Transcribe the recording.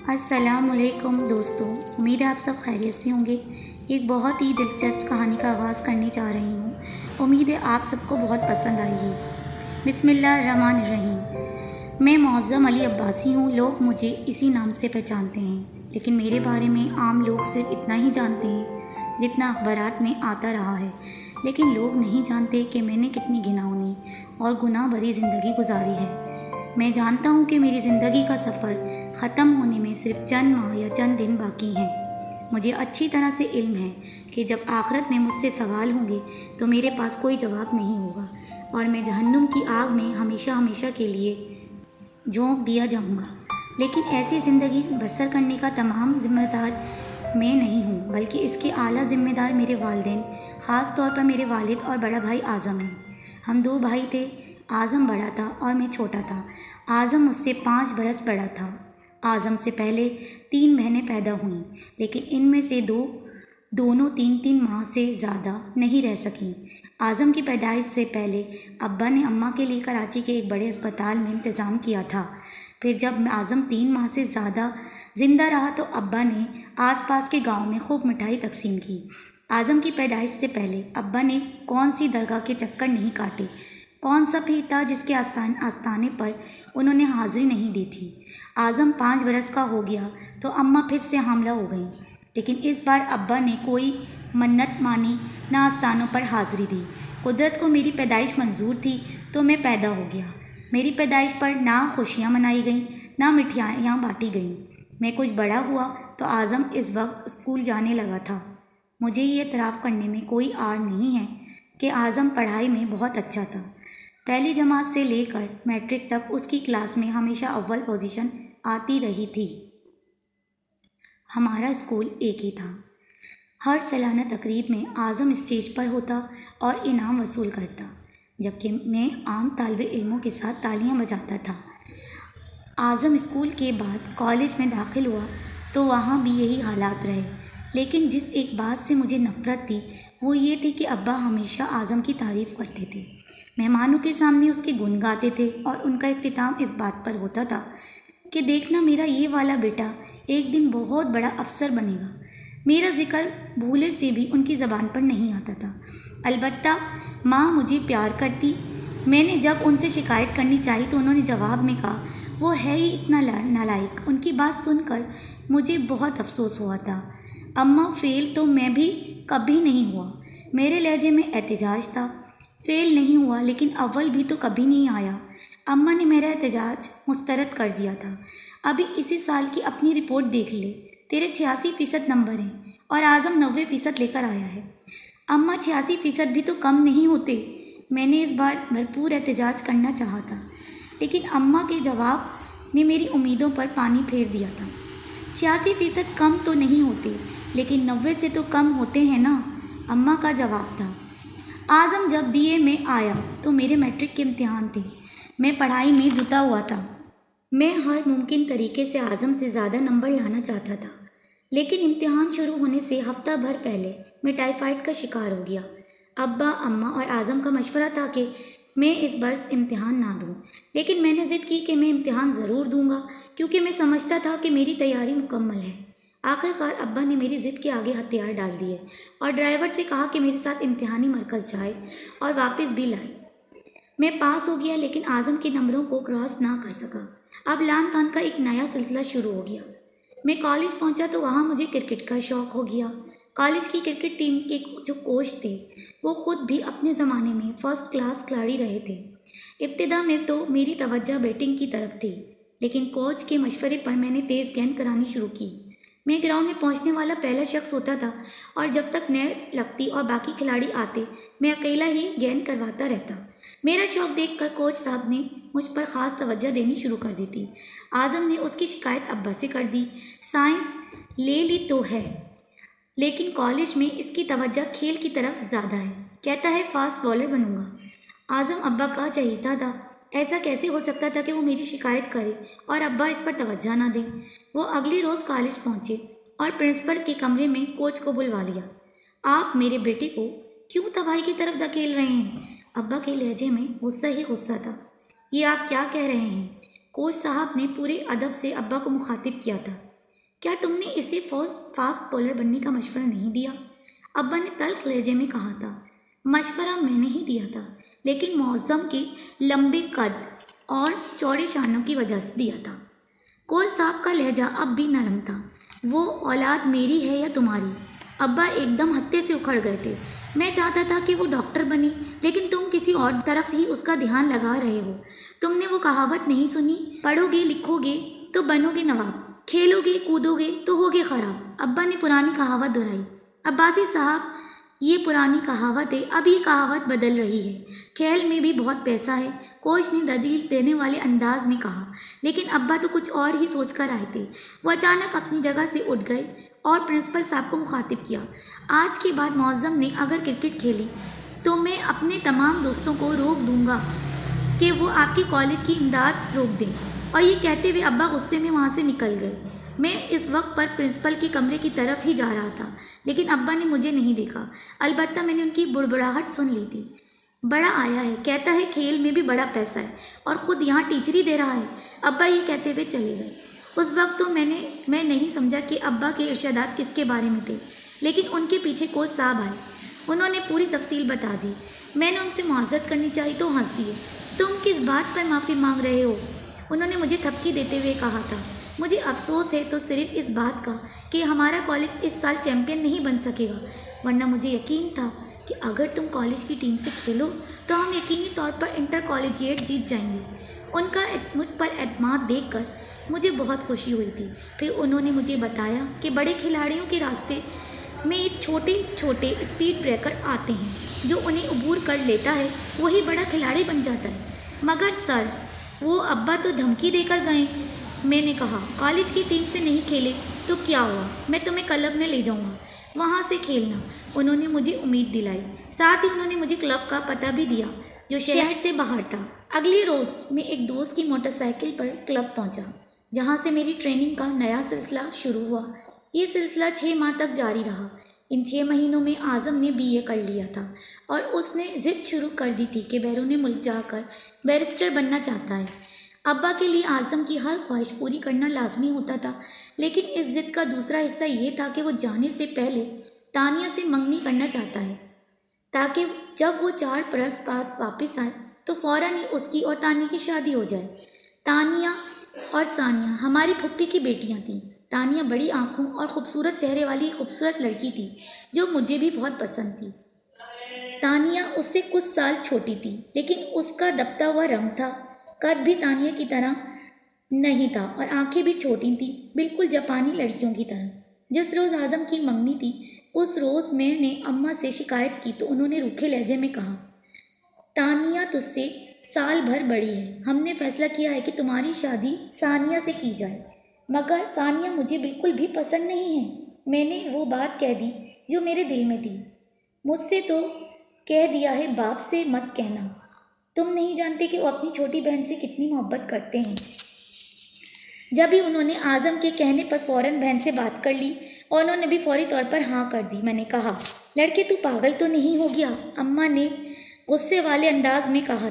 السلام علیکم دوستوں، امید ہے آپ سب خیریت سے ہوں گے۔ ایک بہت ہی دلچسپ کہانی کا آغاز کرنے جا رہی ہوں، امید ہے آپ سب کو بہت پسند آئے گی۔ بسم اللہ الرحمن الرحیم۔ میں معظم علی عباسی ہوں، لوگ مجھے اسی نام سے پہچانتے ہیں، لیکن میرے بارے میں عام لوگ صرف اتنا ہی جانتے ہیں جتنا اخبارات میں آتا رہا ہے، لیکن لوگ نہیں جانتے کہ میں نے کتنی گھناؤنی اور گناہ بھری زندگی گزاری ہے۔ میں جانتا ہوں کہ میری زندگی کا سفر ختم ہونے میں صرف چند ماہ یا چند دن باقی ہیں۔ مجھے اچھی طرح سے علم ہے کہ جب آخرت میں مجھ سے سوال ہوں گے تو میرے پاس کوئی جواب نہیں ہوگا اور میں جہنم کی آگ میں ہمیشہ ہمیشہ کے لیے جھونک دیا جاؤں گا۔ لیکن ایسی زندگی بسر کرنے کا تمام ذمہ دار میں نہیں ہوں، بلکہ اس کے اعلیٰ ذمہ دار میرے والدین، خاص طور پر میرے والد اور بڑا بھائی اعظم ہیں۔ ہم دو بھائی تھے، اعظم بڑا تھا اور میں چھوٹا تھا۔ اعظم مجھ سے 5 برس بڑا تھا۔ اعظم سے پہلے 3 بہنیں پیدا ہوئیں، لیکن ان میں سے دونوں 3 ماہ سے زیادہ نہیں رہ سکیں۔ اعظم کی پیدائش سے پہلے ابا نے اماں کے لیے کراچی کے ایک بڑے اسپتال میں انتظام کیا تھا۔ پھر جب اعظم 3 ماہ سے زیادہ زندہ رہا تو ابا نے آس پاس کے گاؤں میں خوب مٹھائی تقسیم کی۔ اعظم کی پیدائش سے پہلے ابا نے کون سی درگاہ کے چکر نہیں کاٹے، کون سا پیر تھا جس کے آستانے پر انہوں نے حاضری نہیں دی تھی۔ اعظم 5 برس کا ہو گیا تو اماں پھر سے حاملہ ہو گئیں، لیکن اس بار ابا نے کوئی منت مانی، نہ آستانوں پر حاضری دی۔ قدرت کو میری پیدائش منظور تھی تو میں پیدا ہو گیا۔ میری پیدائش پر نہ خوشیاں منائی گئیں، نہ مٹھائیاں بانٹی گئیں۔ میں کچھ بڑا ہوا تو اعظم اس وقت اسکول جانے لگا تھا۔ مجھے یہ اعتراف کرنے میں کوئی عار نہیں ہے کہ اعظم پڑھائی میں بہت اچھا تھا۔ پہلی جماعت سے لے کر میٹرک تک اس کی کلاس میں ہمیشہ اول پوزیشن آتی رہی تھی۔ ہمارا اسکول ایک ہی تھا۔ ہر سالانہ تقریب میں اعظم اسٹیج پر ہوتا اور انعام وصول کرتا، جبکہ میں عام طالب علموں کے ساتھ تالیاں بجاتا تھا۔ اعظم اسکول کے بعد کالج میں داخل ہوا تو وہاں بھی یہی حالات رہے، لیکن جس ایک بات سے مجھے نفرت تھی وہ یہ تھی کہ ابا ہمیشہ اعظم کی تعریف کرتے تھے، مہمانوں کے سامنے اس کے گن گاتے تھے اور ان کا اختتام اس بات پر ہوتا تھا کہ دیکھنا میرا یہ والا بیٹا ایک دن بہت بڑا افسر بنے گا۔ میرا ذکر بھولے سے بھی ان کی زبان پر نہیں آتا تھا۔ البتہ ماں مجھے پیار کرتی۔ میں نے جب ان سے شکایت کرنی چاہی تو انہوں نے جواب میں کہا، وہ ہے ہی اتنا نالائق۔ ان کی بات سن کر مجھے بہت افسوس ہوا تھا۔ اماں فیل تو میں بھی کبھی نہیں ہوا۔ میرے لہجے میں احتجاج تھا۔ فیل نہیں ہوا لیکن اول بھی تو کبھی نہیں آیا۔ اماں نے میرا احتجاج مسترد کر دیا تھا۔ ابھی اسی سال کی اپنی رپورٹ دیکھ لے، تیرے 86% نمبر ہیں اور اعظم 90% لے کر آیا ہے۔ اماں 86% بھی تو کم نہیں ہوتے۔ میں نے اس بار بھرپور احتجاج کرنا چاہا تھا، لیکن اماں کے جواب نے میری امیدوں پر پانی پھیر دیا تھا۔ 86% کم تو نہیں ہوتے، لیکن 90 سے تو کم ہوتے ہیں نا، اماں کا جواب تھا۔ اعظم جب BA میں آیا تو میرے میٹرک کے امتحان تھے۔ میں پڑھائی میں جتا ہوا تھا۔ میں ہر ممکن طریقے سے اعظم سے زیادہ نمبر لانا چاہتا تھا، لیکن امتحان شروع ہونے سے ہفتہ بھر پہلے میں ٹائیفائڈ کا شکار ہو گیا۔ ابا، اماں اور اعظم کا مشورہ تھا کہ میں اس برس امتحان نہ دوں، لیکن میں نے ضد کی کہ میں امتحان ضرور دوں گا کیونکہ میں سمجھتا تھا کہ میری تیاری مکمل ہے۔ آخر کار ابا نے میری ضد کے آگے ہتھیار ڈال دیے اور ڈرائیور سے کہا کہ میرے ساتھ امتحانی مرکز جائے اور واپس بھی لائے۔ میں پاس ہو گیا لیکن اعظم کے نمبروں کو کراس نہ کر سکا۔ اب لان تان کا ایک نیا سلسلہ شروع ہو گیا۔ میں کالج پہنچا تو وہاں مجھے کرکٹ کا شوق ہو گیا۔ کالج کی کرکٹ ٹیم کے جو کوچ تھے وہ خود بھی اپنے زمانے میں فرسٹ کلاس کھلاڑی رہے تھے۔ ابتدا میں تو میری توجہ بیٹنگ کی طرف تھی، لیکن کوچ کے مشورے پر میں نے تیز گیند کرانی شروع کی۔ میں گراؤنڈ میں پہنچنے والا پہلا شخص ہوتا تھا اور جب تک نیٹ لگتی اور باقی کھلاڑی آتے میں اکیلا ہی گیند کرواتا رہتا۔ میرا شوق دیکھ کر کوچ صاحب نے مجھ پر خاص توجہ دینی شروع کر دی تھی۔ اعظم نے اس کی شکایت ابا سے کر دی۔ سائنس لے لی تو ہے، لیکن کالج میں اس کی توجہ کھیل کی طرف زیادہ ہے، کہتا ہے فاسٹ بالر بنوں گا۔ اعظم ابا کا چہیتا تھا۔ ایسا کیسے ہو سکتا تھا کہ وہ میری شکایت کرے اور ابا اس پر توجہ نہ دیں۔ وہ اگلی روز کالج پہنچے اور پرنسپل کے کمرے میں کوچ کو بلوا لیا۔ آپ میرے بیٹے کو کیوں تباہی کی طرف دھکیل رہے ہیں؟ ابا کے لہجے میں غصہ ہی غصہ تھا۔ یہ آپ کیا کہہ رہے ہیں؟ کوچ صاحب نے پورے ادب سے ابا کو مخاطب کیا تھا۔ کیا تم نے اسے فاسٹ بولر بننے کا مشورہ نہیں دیا؟ ابا نے تلخ لہجے میں کہا تھا۔ مشورہ میں نے ہی دیا تھا، لیکن معظم کے لمبے قد اور چوڑے شانوں کی وجہ سے دیا تھا۔ کوچ صاحب کا لہجہ اب بھی نرم تھا۔ وہ اولاد میری ہے یا تمہاری؟ ابا ایک دم ہتے سے اکھڑ گئے تھے۔ میں چاہتا تھا کہ وہ ڈاکٹر بنے، لیکن تم کسی اور طرف ہی اس کا دھیان لگا رہے ہو۔ تم نے وہ کہاوت نہیں سنی، پڑھو گے لکھو گے تو بنو گے نواب، کھیلو گے کودو گے تو ہوگے خراب۔ ابا نے پرانی کہاوت دہرائی۔ عباسی صاحب، یہ پرانی کہاوت ہے، اب یہ کہاوت بدل رہی ہے۔ کھیل میں بھی بہت پیسہ ہے، کوچ نے دلیل دینے والے انداز میں کہا، لیکن ابا تو کچھ اور ہی سوچ کر آئے تھے۔ وہ اچانک اپنی جگہ سے اٹھ گئے اور پرنسپل صاحب کو مخاطب کیا۔ آج کے بعد معظم نے اگر کرکٹ کھیلی تو میں اپنے تمام دوستوں کو روک دوں گا کہ وہ آپ کی کالج کی امداد روک دیں۔ اور یہ کہتے ہوئے ابا غصے میں وہاں سے نکل گئے۔ میں اس وقت پر پرنسپل کے کمرے کی طرف ہی جا رہا تھا، لیکن ابا نے مجھے نہیں دیکھا۔ البتہ میں نے ان کی بڑبڑاہٹ سن لی تھی۔ بڑا آیا ہے، کہتا ہے کھیل میں بھی بڑا پیسہ ہے، اور خود یہاں ٹیچری دے رہا ہے۔ ابا یہ کہتے ہوئے چلے گئے۔ اس وقت تو میں نہیں سمجھا کہ ابا کے ارشادات کس کے بارے میں تھے، لیکن ان کے پیچھے کوچ صاحب آئے۔ انہوں نے پوری تفصیل بتا دی۔ میں نے ان سے معذرت کرنی چاہی تو ہنس دیے۔ تم کس بات پر معافی مانگ رہے ہو؟ انہوں نے مجھے تھپکی دیتے ہوئے کہا تھا۔ مجھے افسوس ہے تو صرف اس بات کا کہ ہمارا کالج اس سال چیمپئن نہیں بن سکے گا، ورنہ مجھے یقین تھا کہ اگر تم کالج کی ٹیم سے کھیلو تو ہم یقینی طور پر انٹر کالجیٹ جیت جائیں گے۔ ان کا مجھ پر اعتماد دیکھ کر مجھے بہت خوشی ہوئی تھی۔ پھر انہوں نے مجھے بتایا کہ بڑے کھلاڑیوں کے راستے میں ایک چھوٹے چھوٹے اسپیڈ بریکر آتے ہیں، جو انہیں عبور کر لیتا ہے وہی بڑا کھلاڑی بن جاتا ہے۔ مگر سر، وہ ابا تو دھمکی دے کر گئے۔ میں نے کہا، کالج کی ٹیم سے نہیں کھیلے تو کیا ہوا، میں تمہیں کلب میں لے جاؤں گا، وہاں سے کھیلنا۔ انہوں نے مجھے امید دلائی۔ ساتھ ہی انہوں نے مجھے کلب کا پتہ بھی دیا، جو شہر سے باہر تھا۔ اگلے روز میں ایک دوست کی موٹر سائیکل پر کلب پہنچا، جہاں سے میری ٹریننگ کا نیا سلسلہ شروع ہوا۔ یہ سلسلہ 6 ماہ تک جاری رہا۔ ان 6 مہینوں میں اعظم نے BA کر لیا تھا، اور اس نے ضد شروع کر دی تھی کہ بیرون ملک جا کر بیرسٹر بننا چاہتا ہے۔ ابا کے لیے اعظم کی ہر خواہش پوری کرنا لازمی ہوتا تھا، لیکن اس ضد کا دوسرا حصہ یہ تھا کہ وہ جانے سے پہلے تانیہ سے منگنی کرنا چاہتا ہے، تاکہ جب وہ 4 برس بعد واپس آئے تو فوراً ہی اس کی اور تانیہ کی شادی ہو جائے۔ تانیہ اور ثانیہ ہماری پھپھی کی بیٹیاں تھیں۔ تانیہ بڑی آنکھوں اور خوبصورت چہرے والی خوبصورت لڑکی تھی، جو مجھے بھی بہت پسند تھی۔ تانیہ اس سے کچھ سال چھوٹی تھی، لیکن اس کا دبتا ہوا رنگ تھا۔ قد بھی تانیہ کی طرح نہیں تھا اور آنکھیں بھی چھوٹی تھیں، بالکل جاپانی لڑکیوں کی طرح۔ جس روز اعظم کی منگنی تھی، اس روز میں نے اماں سے شکایت کی تو انہوں نے روکھے لہجے میں کہا، تانیہ تجھ سے سال بھر بڑی ہے، ہم نے فیصلہ کیا ہے کہ تمہاری شادی ثانیہ سے کی جائے۔ مگر ثانیہ مجھے بالکل بھی پسند نہیں ہے۔ میں نے وہ بات کہہ دی جو میرے دل میں تھی۔ مجھ سے تو کہہ دیا ہے، باپ سے مت کہنا۔ تم نہیں جانتے کہ وہ اپنی چھوٹی بہن سے کتنی محبت کرتے ہیں۔ جب ہی انہوں نے اعظم کے کہنے پر فوراً بہن سے بات کر لی، اور انہوں نے بھی فوری طور پر ہاں کر دی۔ میں نے کہا، لڑکے تو پاگل تو نہیں ہو گیا؟ اماں نے غصے والے انداز میں کہا۔